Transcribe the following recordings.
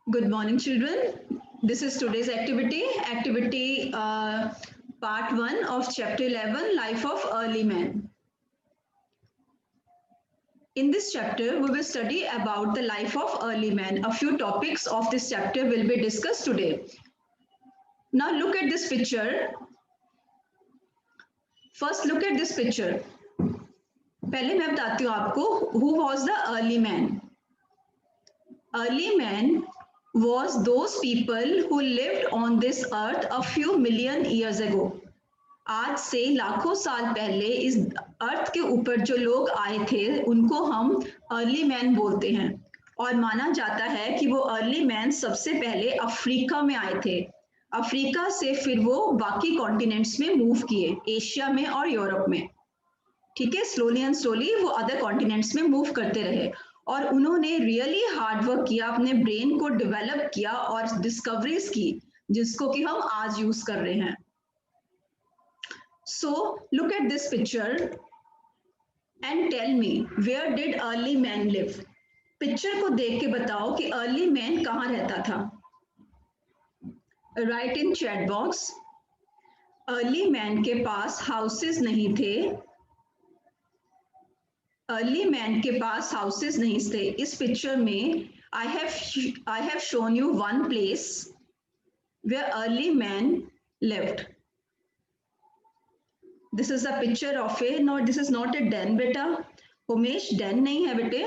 Good morning, children. This is today's activity part 1 of chapter 11, Life of Early Man. In this chapter, we will study about the life of early man. A few topics of this chapter will be discussed today. Now look at this picture. First, look at this picture. पहले मैं बताती हूँ आपको who was the early man. Early man was those people who lived on this earth a few million years ago. आज से लाखों साल पहले इस अर्थ के ऊपर जो लोग आए थे उनको हम अर्ली मैन बोलते हैं और माना जाता है कि वो अर्ली मैन सबसे पहले अफ्रीका में आए थे। अफ्रीका से फिर वो बाकी कॉन्टिनेंट्स में मूव किए, एशिया में और यूरोप में। ठीक है, स्लोली एंड स्लोली वो अदर कॉन्टिनेंट्स में मूव करते रहे और उन्होंने रियली हार्ड वर्क किया, अपने ब्रेन को डेवलप किया और डिस्कवरीज की जिसको कि हम आज यूज कर रहे हैं। So look at this picture and tell me where did early man live? Picture को देख के बताओ कि अर्ली मैन कहाँ रहता था। Write in chat box. Early man के पास हाउसेस नहीं थे। अर्ली मैन के पास हाउसेस नहीं थे। इस पिक्चर में I have shown you one place where early man lived. This is a picture of a, no, this is not a den बेटा। उमेश den नहीं है बेटे।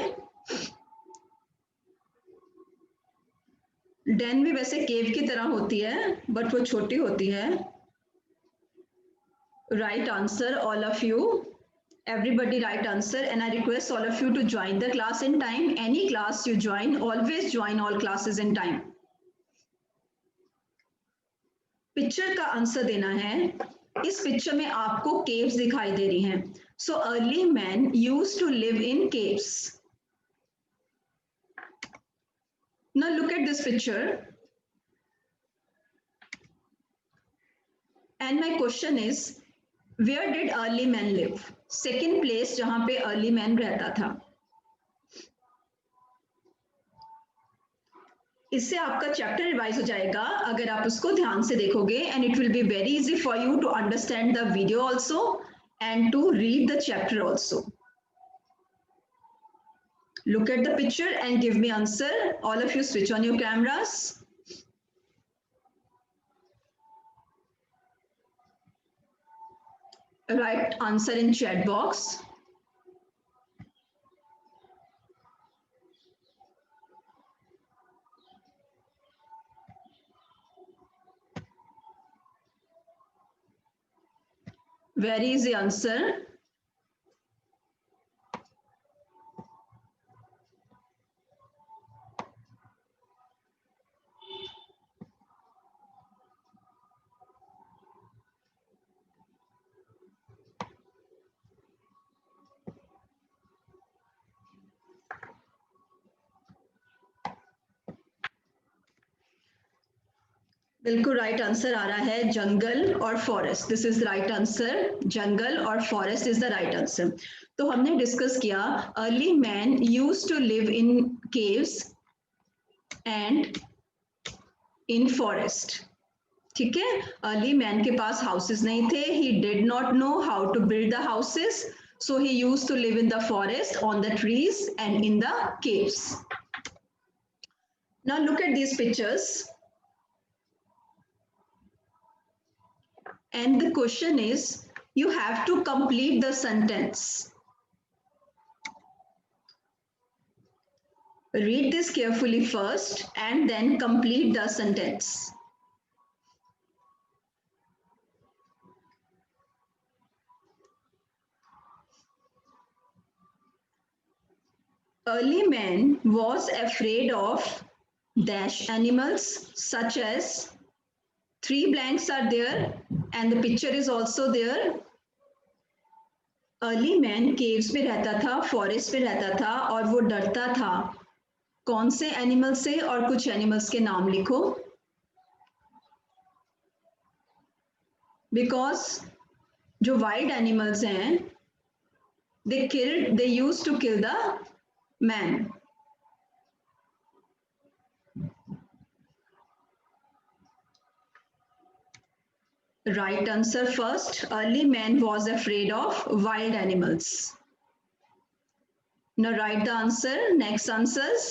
den भी वैसे केव की तरह होती है बट वो छोटी होती है। Right answer all of you. Everybody right answer and I request all of you to join the class in time. Any class you join, always join all classes in time. Picture का answer देना है। इस picture में आपको caves दिखाई दे रही हैं। So early man used to live in caves. Now look at this picture and my question is where did early man live? Second place जहां पे अर्ली मैन रहता था। इससे आपका चैप्टर रिवाइज हो जाएगा अगर आप उसको ध्यान से देखोगे and it will be very easy for you to understand the video also and to read the chapter also. Look at the picture and give me answer. All of you switch on your cameras. Write answer in chat box. Very easy answer. बिल्कुल right answer आ रहा है जंगल और forest. This is right answer, जंगल और forest is the right answer. तो हमने डिस्कस किया early man used to live in caves and in forest. ठीक है, अर्ली मैन के पास हाउसेस नहीं थे। He did not know how to build the houses, so he used to live in the forest, on the trees and in the caves. Now look at these pictures. And the question is, you have to complete the sentence. Read this carefully first and then complete the sentence. Early man was afraid of dash animals such as, 3 blanks are there and the picture is also there. Early man caves में रहता था, forest में रहता था और वो डरता था। कौन से एनिमल से? और कुछ एनिमल्स के नाम लिखो। बिकॉज जो वाइल्ड एनिमल्स हैं they used to kill the man. Right answer first. Early man was afraid of wild animals. Now write the answer. Next answers.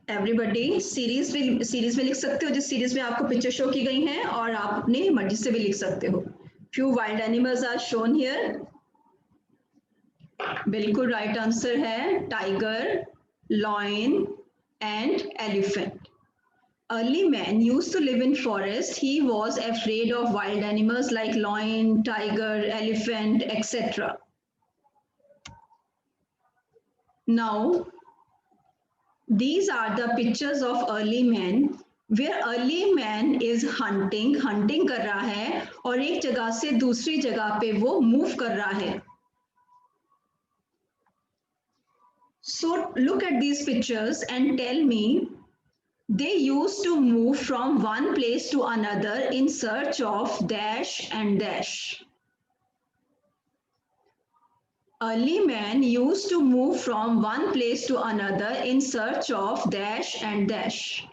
Everybody series में लिख सकते हो, जिस सीरीज में आपको पिक्चर शो की गई हैं, और आप अपनी मर्जी से भी लिख सकते हो. Few wild animals are shown here. बिल्कुल राइट आंसर है tiger, lion and elephant. Early man used to live in forest. He was afraid of wild animals like lion, tiger, elephant, etc. Now, these are the pictures of early man, where early man is hunting कर रहा है और एक जगह से दूसरी जगह पे वो मूव कर रहा है. So look at these pictures and tell me, they used to move from one place to another in search of dash and dash. Early man used to move from one place to another in search of dash and dash.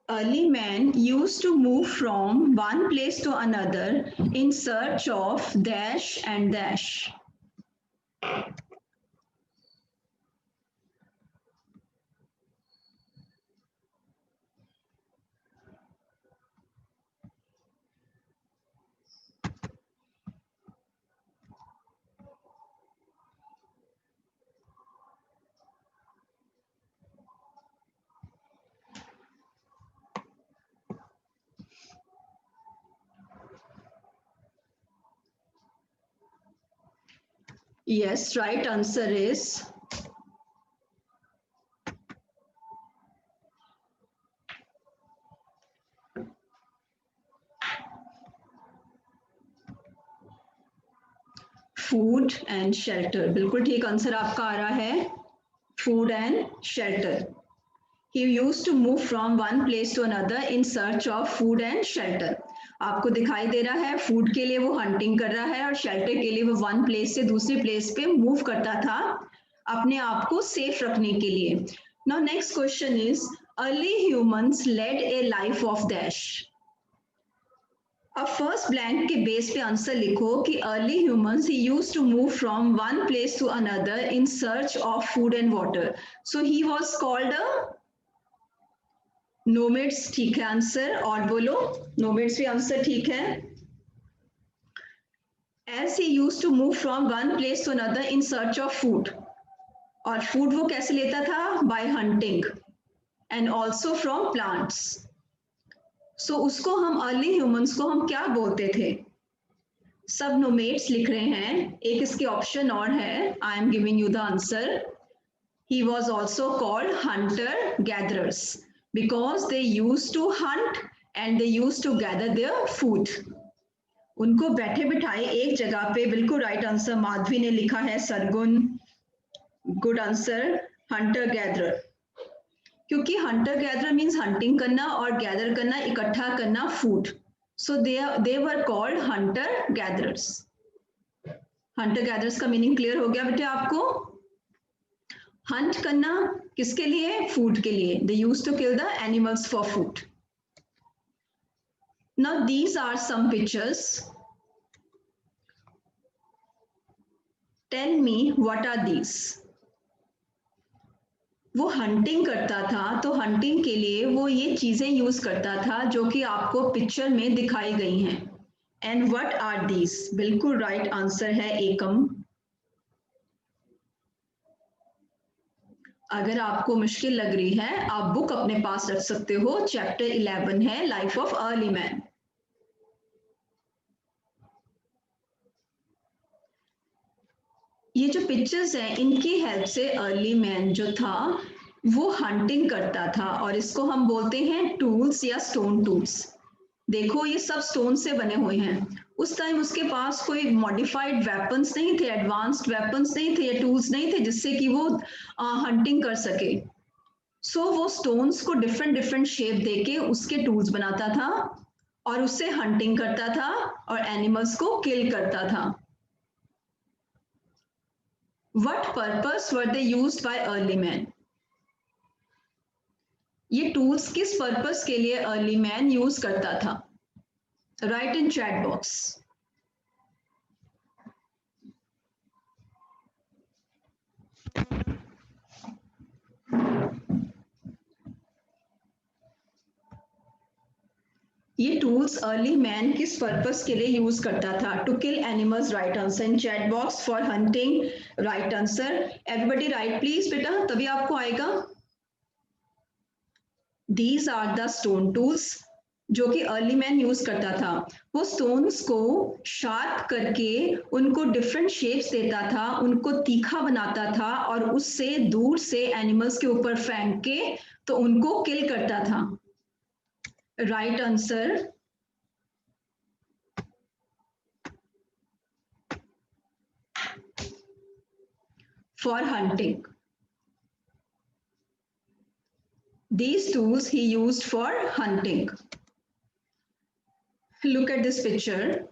Early man used to move from one place to another in search of dash and dash. Yes, right answer is food and shelter. बिल्कुल ठीक answer आपका आ रहा है, food and shelter. He used to move from one place to another in search of food and shelter. आपको दिखाई दे रहा है food के लिए वो हंटिंग कर रहा है और शेल्टर के लिए वो वन प्लेस से दूसरी प्लेस पे मूव करता था अपने आप को सेफ रखने के लिए. Now next question is, early humans led a life of dash. अब फर्स्ट ब्लैंक के बेस पे आंसर लिखो कि अर्ली ह्यूमंस ही used to move from one place to another in search of food and water. So he was called a nomads. ठीक है answer, और बोलो नोमैड्स भी आंसर ठीक है. As he used to move from one place to another in search of food. और food वो कैसे लेता था? By hunting and also from plants. So उसको हम अर्ली ह्यूमंस को हम क्या बोलते थे? सब नोमैड्स लिख रहे हैं. एक इसके ऑप्शन और है, I am giving you the answer. He was also called hunter gatherers because they used to hunt and they used to gather their food. उनको बैठे बिठाए एक जगह पे. बिल्कुल राइट आंसर माधवी ने लिखा है, Sargun good answer, Hunter gatherer. क्योंकि हंटर गैदरर मींस हंटिंग करना और गैदर करना, इकट्ठा करना food. So they were called Hunter gatherers. Hunter gatherers का मीनिंग क्लियर हो गया बेटे आपको? हंट करना किसके लिए? फूड के लिए. They used to kill the animals for food. Now these are some pictures. Tell me what are these? वो हंटिंग करता था, तो हंटिंग के लिए वो ये चीजें यूज करता था जो कि आपको पिक्चर में दिखाई गई हैं. And what are these? बिल्कुल राइट आंसर है एकम. अगर आपको मुश्किल लग रही है, आप बुक अपने पास रख सकते हो. चैप्टर 11 है लाइफ ऑफ अर्ली मैन. ये जो पिक्चर्स हैं, इनकी हेल्प से अर्ली मैन जो था वो हंटिंग करता था और इसको हम बोलते हैं टूल्स या स्टोन टूल्स। देखो ये सब स्टोन से बने हुए हैं। उस टाइम उसके पास कोई मॉडिफाइड वेपन्स नहीं थे, एडवांस्ड वेपन्स नहीं थे, या टूल्स नहीं थे जिससे कि वो हंटिंग कर सके। सो वो स्टोन्स को डिफरेंट डिफरेंट शेप देके उसके टूल्स बनाता था और उससे हंटिंग करता था और एनिमल्स को किल करता था। What purpose were they used by early men? ये टूल्स किस पर्पस के लिए अर्ली मैन यूज करता था? Write in chat box. ये टूल्स अर्ली मैन किस पर्पस के लिए यूज करता था? To kill animals, right answer in chat box. For hunting, right answer. Everybody write please बेटा, तभी आपको आएगा। These are the stone tools जो कि अर्ली मैन यूज करता था। वो स्टोन्स को शार्प करके उनको डिफरेंट शेप्स देता था, उनको तीखा बनाता था और उससे दूर से एनिमल्स के ऊपर फेंक के तो उनको किल करता था। Right answer. For hunting, these tools he used for hunting. Look at this picture.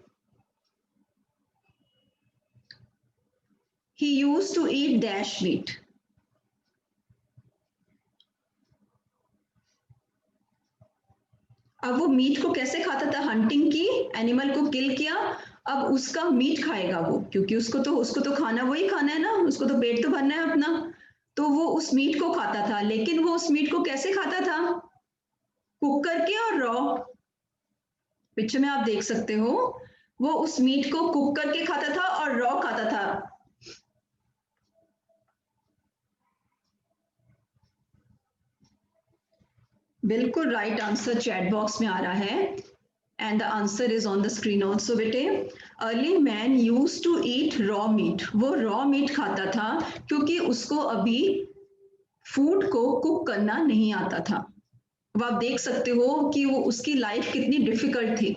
He used to eat dash meat. अब वो मीट को कैसे खाता था? हंटिंग की, एनिमल को किल किया, अब उसका मीट खाएगा वो, क्योंकि उसको तो खाना वही खाना है ना, उसको तो पेट तो भरना है अपना। तो वो उस मीट को खाता था, लेकिन वो उस मीट को कैसे खाता था? कुक करके और रॉ। पिक्चर में आप देख सकते हो, वो उस मीट को कुक करके खाता था और रॉ खाता था। बिल्कुल राइट आंसर चैट बॉक्स में आ रहा है and the answer is on the screen also बेटे। Early man use to eat raw meat, वो रॉ मीट खाता था क्योंकि उसको अभी फूड को कुक करना नहीं आता था। अब आप देख सकते हो कि वो उसकी लाइफ कितनी डिफिकल्ट थी।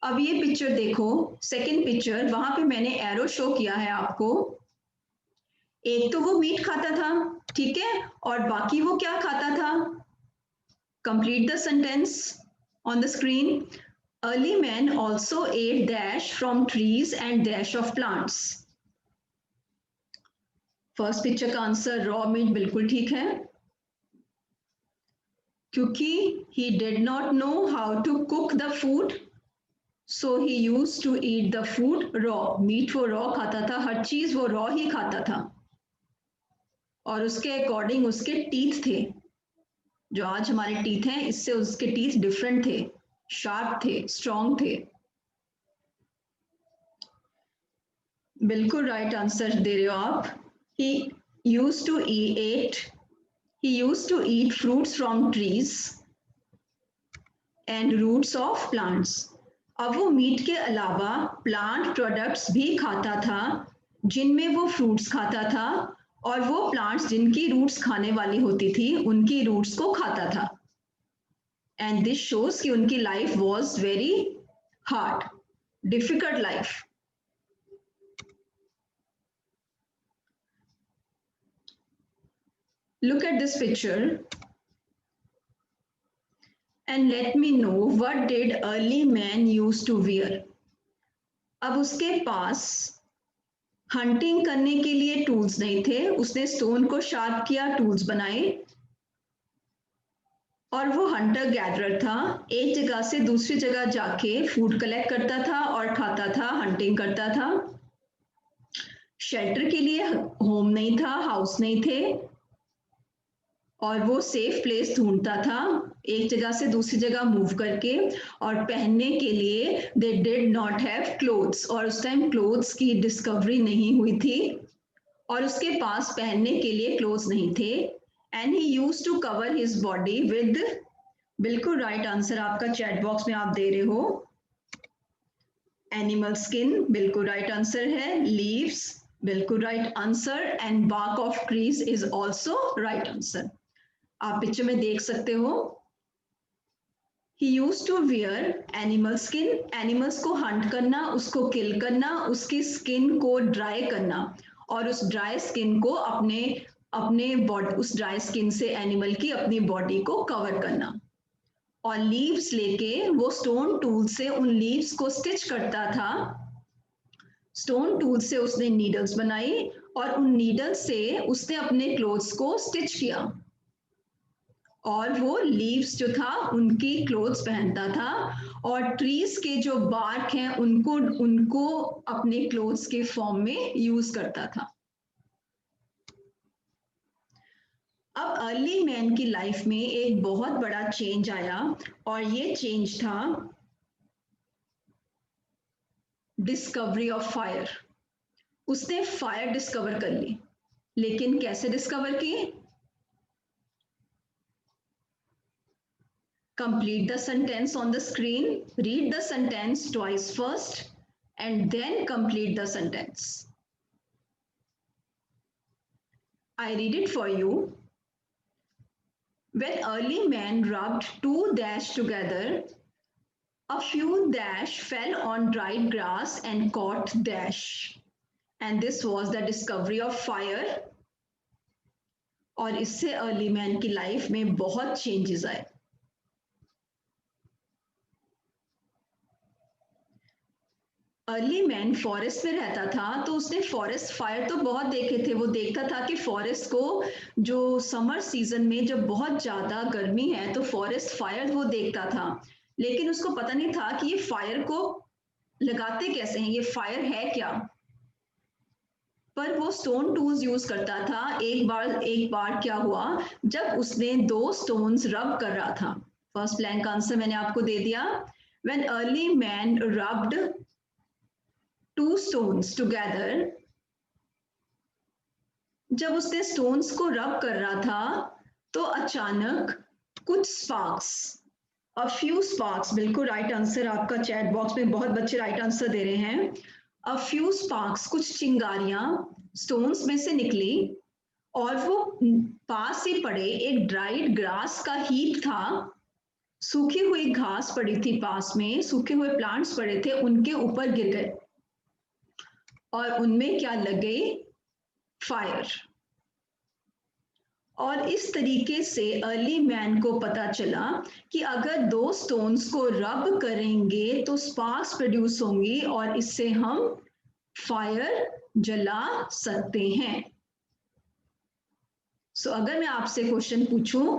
अब ये पिक्चर देखो, सेकंड पिक्चर, वहां पे मैंने एरो शो किया है आपको। एक तो वो मीट खाता था, ठीक है, और बाकी वो क्या खाता था? Complete the sentence on the screen. Early man also eight dash from trees and dash of plants. First picture का आंसर रॉ मीट बिल्कुल ठीक है, क्योंकि he did not know how to cook the food, so he used to eat the food raw. Meat वो raw खाता था, हर चीज वो रॉ ही खाता था, और उसके अकॉर्डिंग उसके टीथ थे, जो आज हमारे टीथ हैं इससे उसके टीथ डिफरेंट थे, शार्प थे, स्ट्रॉन्ग थे। बिल्कुल राइट आंसर दे रहे हो आप। he used to eat fruits from trees and roots of plants. अब वो मीट के अलावा प्लांट प्रोडक्ट्स भी खाता था, जिनमें वो फ्रूट्स खाता था, और वो प्लांट्स जिनकी रूट्स खाने वाली होती थी उनकी रूट्स को खाता था। एंड दिस शोज कि उनकी life was very hard, difficult life. Look at this picture and let me know what did early man used to wear. अब उसके पास हंटिंग करने के लिए टूल्स नहीं थे, उसने स्टोन को शार्प किया, टूल्स बनाए, और वो हंटर गैदरर था, एक जगह से दूसरी जगह जाके फूड कलेक्ट करता था और खाता था, हंटिंग करता था। शेल्टर के लिए होम नहीं था, हाउस नहीं थे, और वो सेफ प्लेस ढूंढता था, एक जगह से दूसरी जगह मूव करके। और पहनने के लिए they did not have clothes, और उस टाइम क्लोथ्स की डिस्कवरी नहीं हुई थी और उसके पास पहनने के लिए क्लोथ्स नहीं थे। And he used to cover his body with, बिल्कुल राइट आंसर आपका चैट बॉक्स में आप दे रहे हो, एनिमल स्किन, बिल्कुल राइट आंसर है। लीव्स, बिल्कुल right answer, and bark of trees is also right answer. आप पिक्चर में देख सकते हो, he use to wear animal skin, animals को हंट करना, उसको किल करना, उसकी स्किन को ड्राई करना, और उस ड्राई स्किन को अपने अपने बॉडी, उस ड्राई स्किन से एनिमल की अपनी बॉडी को कवर करना। और लीव्स लेके वो स्टोन टूल से उन लीव्स को स्टिच करता था। स्टोन टूल से उसने नीडल्स बनाई और उन नीडल्स से उसने अपने क्लोथ्स को स्टिच किया, और वो लीव्स जो था उनकी क्लोथ्स पहनता था, और ट्रीज के जो बार्क हैं उनको उनको अपने क्लोथ्स के फॉर्म में यूज करता था। अब अर्ली मैन की लाइफ में एक बहुत बड़ा चेंज आया, और ये चेंज था डिस्कवरी ऑफ फायर। उसने फायर डिस्कवर कर ली, लेकिन कैसे डिस्कवर की? Complete the sentence on the screen, read the sentence twice first, and then complete the sentence. I read it for you. When early men rubbed two dash together, a few dash fell on dried grass and caught dash. And this was the discovery of fire. और इससे early man की life में बहुत changes आए। Early man forest में रहता था, तो उसने फॉरेस्ट फायर तो बहुत देखे थे। वो देखता था कि फॉरेस्ट को जो समर सीजन में जब बहुत ज्यादा गर्मी है तो फॉरेस्ट फायर वो देखता था, लेकिन उसको पता नहीं था कि ये फायर को लगाते कैसे हैं, ये फायर है क्या। पर वो स्टोन टूल्स यूज करता था। एक बार क्या हुआ, जब उसने दो स्टोन्स रब कर रहा था। फर्स्ट ब्लैंक आंसर मैंने आपको दे दिया। When early man rubbed two stones together, जब उसने स्टोन्स को रब कर रहा था तो अचानक कुछ स्पार्क्स, अ फ्यू स्पार्क्स, बिल्कुल राइट आंसर। आपका चैट बॉक्स में बहुत बच्चे राइट आंसर दे रहे हैं। अ फ्यू स्पार्क्स, कुछ चिंगारियां स्टोन्स में से निकली, और वो पास ही पड़े एक ड्राइड ग्रास का हीप था। सूखी हुई घास पड़ी थी पास में, सूखे हुए प्लांट्स पड़े थे, उनके ऊपर गिर गए, और उनमें क्या लग गई? फायर। और इस तरीके से अर्ली मैन को पता चला कि अगर दो स्टोन्स को रब करेंगे तो स्पार्क्स प्रोड्यूस होंगी, और इससे हम फायर जला सकते हैं। सो अगर मैं आपसे क्वेश्चन पूछूं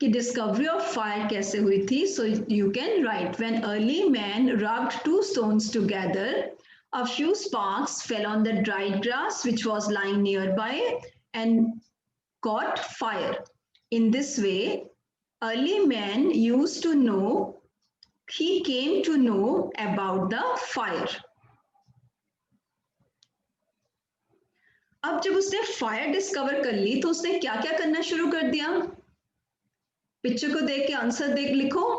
कि डिस्कवरी ऑफ फायर कैसे हुई थी, so you can write when early man rubbed two stones together, a few sparks fell on the dried grass which was lying nearby and caught fire. In this way, early man used to know, he came to know about the fire. अब जब उसने fire discover कर ली तो उसने क्या क्या करना शुरू कर दिया? पिक्चर को देख के आंसर देख लिखो।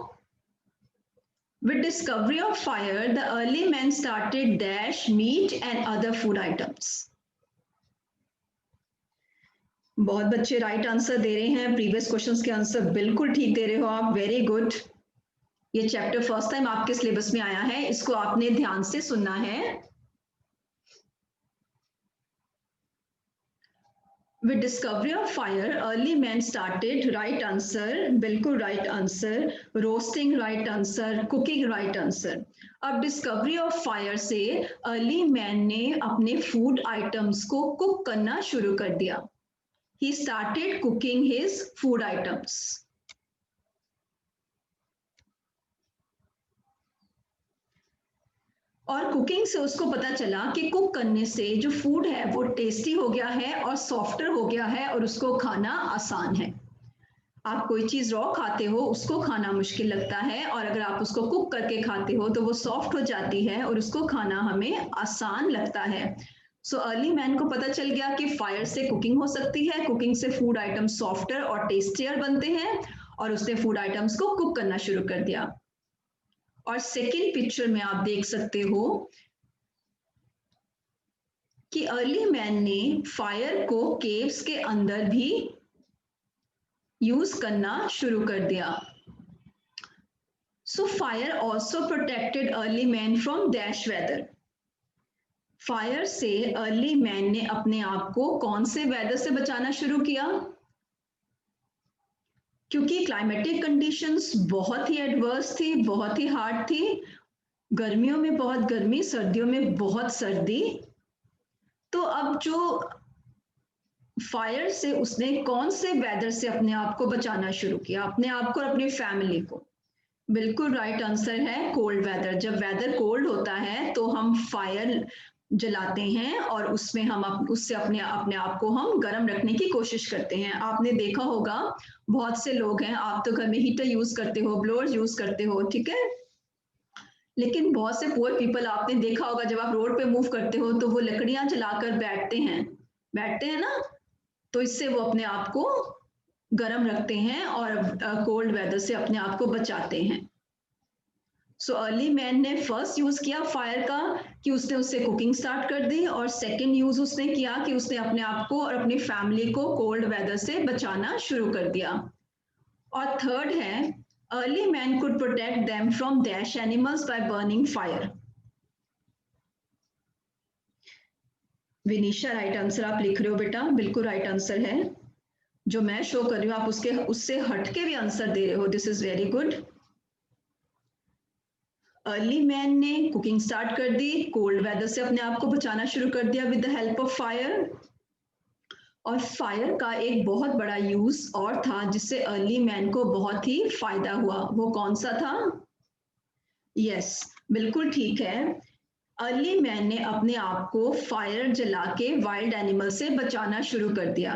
With discovery of fire, the early men started dash meat and other food items. बहुत बच्चे राइट आंसर दे रहे हैं। प्रीवियस क्वेश्चंस के आंसर बिल्कुल ठीक दे रहे हो आप, वेरी गुड। ये चैप्टर फर्स्ट टाइम आपके सिलेबस में आया है, इसको आपने ध्यान से सुनना है। With discovery of fire, early men started, right answer, बिल्कुल right answer, roasting right answer, cooking right answer. अब discovery of fire से early man ने अपने food items को cook करना शुरू कर दिया। He started cooking his food items. और कुकिंग से उसको पता चला कि कुक करने से जो फूड है वो टेस्टी हो गया है और सॉफ्टर हो गया है, और उसको खाना आसान है। आप कोई चीज रॉ खाते हो, उसको खाना मुश्किल लगता है, और अगर आप उसको कुक करके खाते हो तो वो सॉफ्ट हो जाती है और उसको खाना हमें आसान लगता है। सो अर्ली मैन को पता चल गया कि फायर से कुकिंग हो सकती है, कुकिंग से फूड आइटम सॉफ्टर और टेस्टियर बनते हैं, और उसने फूड आइटम्स को कुक करना शुरू कर दिया। और सेकेंड पिक्चर में आप देख सकते हो कि अर्ली मैन ने फायर को केव्स के अंदर भी यूज करना शुरू कर दिया. So fire also protected early man from dash weather. Fire से अर्ली मैन ने अपने आप को कौन से वेदर से बचाना शुरू किया? क्योंकि क्लाइमेटिक कंडीशंस बहुत ही एडवर्स थी, बहुत ही हार्ड थी. गर्मियों में बहुत गर्मी, सर्दियों में बहुत सर्दी. तो अब जो फायर से उसने कौन से वेदर से अपने आप को बचाना शुरू किया, अपने आप को और अपनी फैमिली को? बिल्कुल राइट आंसर है कोल्ड वेदर. जब वेदर कोल्ड होता है तो हम फायर जलाते हैं और उसमें हम उससे अपने आप को हम गर्म रखने की कोशिश करते हैं. आपने देखा होगा बहुत से लोग हैं, आप तो घर में हीटर यूज करते हो, ब्लोअर यूज करते हो, ठीक है, लेकिन बहुत से पुअर पीपल आपने देखा होगा जब आप रोड पे मूव करते हो तो वो लकड़ियां जलाकर बैठते हैं ना, तो इससे वो अपने आप को गर्म रखते हैं और कोल्ड वेदर से अपने आप को बचाते हैं. सो अर्ली मैन ने फर्स्ट यूज किया फायर का कि उसने उससे कुकिंग स्टार्ट कर दी, और सेकंड यूज उसने किया कि उसने अपने आप को और अपनी फैमिली को कोल्ड वेदर से बचाना शुरू कर दिया. और थर्ड है early man could protect them from these animals by burning fire. Vinisha right answer आप लिख रहे हो बेटा, बिल्कुल राइट आंसर है. जो मैं शो कर रही हूँ आप उससे हटके भी आंसर दे रहे हो, this is very good. Early man ने कुकिंग स्टार्ट कर दी, कोल्ड वेदर से अपने आप को बचाना शुरू कर दिया with the help of fire. और फायर का एक बहुत बड़ा यूज और था जिससे अर्ली मैन को बहुत ही फायदा हुआ. वो कौन सा था? यस, बिल्कुल ठीक है. अर्ली मैन ने अपने आप को फायर जला के वाइल्ड एनिमल से बचाना शुरू कर दिया,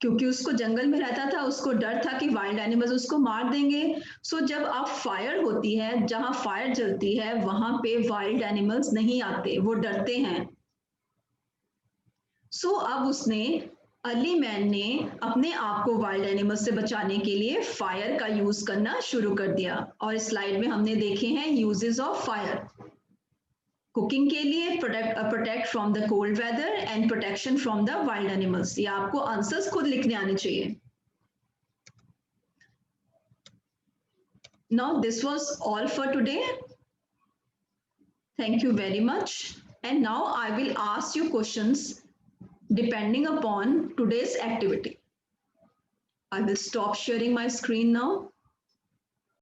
क्योंकि उसको जंगल में रहता था, उसको डर था कि वाइल्ड एनिमल्स उसको मार देंगे. सो जब आप फायर होती है, जहां फायर जलती है वहां पे वाइल्ड एनिमल्स नहीं आते, वो डरते हैं. सो अब उसने अर्ली मैन ने अपने आप को वाइल्ड एनिमल से बचाने के लिए फायर का यूज करना शुरू कर दिया. और स्लाइड में हमने देखे हैं यूजेस ऑफ फायर. कुकिंग के लिए protect from the cold weather and protection from the wild animals. ये आपको आंसर्स खुद लिखने आने चाहिए. Now this was all for today. Thank you very much. And now I will ask you questions depending upon today's activity. I will stop sharing my screen now.